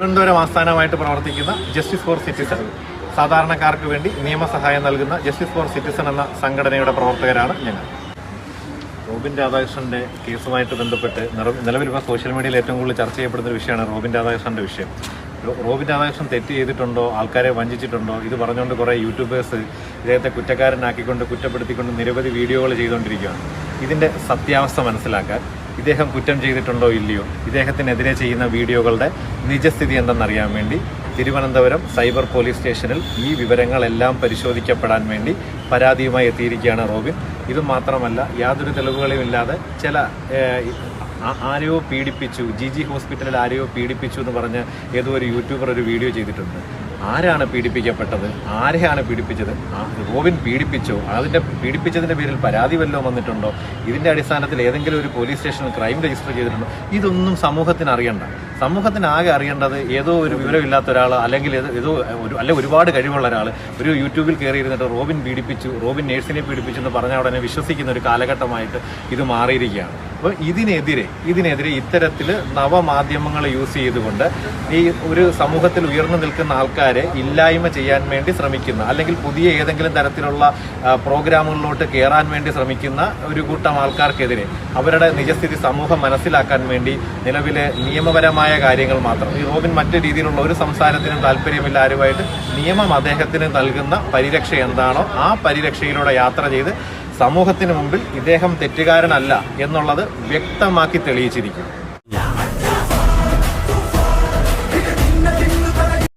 തിരുവനന്തപുരം ആസ്ഥാനമായിട്ട് പ്രവർത്തിക്കുന്ന justice for citizen, സാധാരണക്കാർക്ക് വേണ്ടി നിയമസഹായം നൽകുന്ന ജസ്റ്റിസ് ഫോർ സിറ്റിസൺ എന്ന സംഘടനയുടെ പ്രവർത്തകരാണ് ഞങ്ങൾ. റോബിൻ രാധാകൃഷ്ണന്റെ കേസുമായിട്ട് ബന്ധപ്പെട്ട് നിലവിലിപ്പോൾ സോഷ്യൽ മീഡിയയിൽ ഏറ്റവും കൂടുതൽ ചർച്ച ചെയ്യപ്പെടുന്ന ഒരു വിഷയമാണ് റോബിൻ രാധാകൃഷ്ണന്റെ വിഷയം. റോബിൻ രാധാകൃഷ്ണൻ തെറ്റ് ചെയ്തിട്ടുണ്ടോ, ആൾക്കാരെ വഞ്ചിച്ചിട്ടുണ്ടോ, ഇത് പറഞ്ഞുകൊണ്ട് കുറേ യൂട്യൂബേഴ്സ് ഇദ്ദേഹത്തെ കുറ്റക്കാരനാക്കിക്കൊണ്ട് കുറ്റപ്പെടുത്തിക്കൊണ്ട് നിരവധി വീഡിയോകൾ ചെയ്തുകൊണ്ടിരിക്കുകയാണ്. ഇതിൻ്റെ സത്യാവസ്ഥ മനസ്സിലാക്കാൻ, ഇദ്ദേഹം കുറ്റം ചെയ്തിട്ടുണ്ടോ ഇല്ലയോ, ഇദ്ദേഹത്തിനെതിരെ ചെയ്യുന്ന വീഡിയോകളുടെ നിജസ്ഥിതി എന്തെന്നറിയാൻ വേണ്ടി തിരുവനന്തപുരം സൈബർ പോലീസ് സ്റ്റേഷനിൽ ഈ വിവരങ്ങളെല്ലാം പരിശോധിക്കപ്പെടാൻ വേണ്ടി പരാതിയുമായി എത്തിയിരിക്കുകയാണ് റോബിൻ. ഇത് മാത്രമല്ല, യാതൊരു തെളിവുകളും ഇല്ലാതെ ചില ആരെയോ പീഡിപ്പിച്ചു, ജി ഹോസ്പിറ്റലിൽ ആരെയോ പീഡിപ്പിച്ചു എന്ന് പറഞ്ഞ് ഏതോ ഒരു യൂട്യൂബർ ഒരു വീഡിയോ ചെയ്തിട്ടുണ്ട്. ആരാണ് പീഡിപ്പിക്കപ്പെട്ടത്, ആരെയാണ് പീഡിപ്പിച്ചത്, റോബിൻ പീഡിപ്പിച്ചോ, അതിൻ്റെ പീഡിപ്പിച്ചതിൻ്റെ പേരിൽ പരാതി വല്ലതും വന്നിട്ടുണ്ടോ, ഇതിൻ്റെ അടിസ്ഥാനത്തിൽ ഏതെങ്കിലും ഒരു പോലീസ് സ്റ്റേഷനിൽ ക്രൈം രജിസ്റ്റർ ചെയ്തിട്ടുണ്ടോ, ഇതൊന്നും സമൂഹത്തിന് അറിയണ്ട. സമൂഹത്തിന് ആകെ അറിയേണ്ടത് ഏതോ ഒരു വിവരമില്ലാത്ത ഒരാൾ, അല്ലെങ്കിൽ ഒരുപാട് കഴിവുള്ള ഒരാൾ ഒരു യൂട്യൂബിൽ കയറിയിരുന്നിട്ട് റോബിൻ പീഡിപ്പിച്ചു, റോബിൻ നേഴ്സിനെ പീഡിപ്പിച്ചു എന്ന് പറഞ്ഞ ഉടനെ വിശ്വസിക്കുന്ന ഒരു കാലഘട്ടമായിട്ട് ഇത് മാറിയിരിക്കുകയാണ്. അപ്പോൾ ഇതിനെതിരെ ഇത്തരത്തിൽ നവമാധ്യമങ്ങൾ യൂസ് ചെയ്തുകൊണ്ട് ഈ ഒരു സമൂഹത്തിൽ ഉയർന്നു നിൽക്കുന്ന ആൾക്കാരെ ഇല്ലായ്മ ചെയ്യാൻ വേണ്ടി ശ്രമിക്കുന്ന, അല്ലെങ്കിൽ പുതിയ ഏതെങ്കിലും തരത്തിലുള്ള പ്രോഗ്രാമുകളിലോട്ട് കയറാൻ വേണ്ടി ശ്രമിക്കുന്ന ഒരു കൂട്ടം ആൾക്കാർക്കെതിരെ അവരുടെ നിജസ്ഥിതി സമൂഹം മനസ്സിലാക്കാൻ വേണ്ടി നിലവിലെ നിയമപരമായ കാര്യങ്ങൾ മാത്രം, ഈ റോബിൻ മറ്റു രീതിയിലുള്ള ഒരു സംസാരത്തിനും താല്പര്യമില്ല ആരുമായിട്ട്, നിയമം അദ്ദേഹത്തിന് നൽകുന്ന പരിരക്ഷ എന്താണോ ആ പരിരക്ഷയിലൂടെ യാത്ര ചെയ്ത് സമൂഹത്തിന് മുമ്പിൽ ഇദ്ദേഹം തെറ്റുകാരനല്ല എന്നുള്ളത് വ്യക്തമാക്കി തെളിയിച്ചിരിക്കും.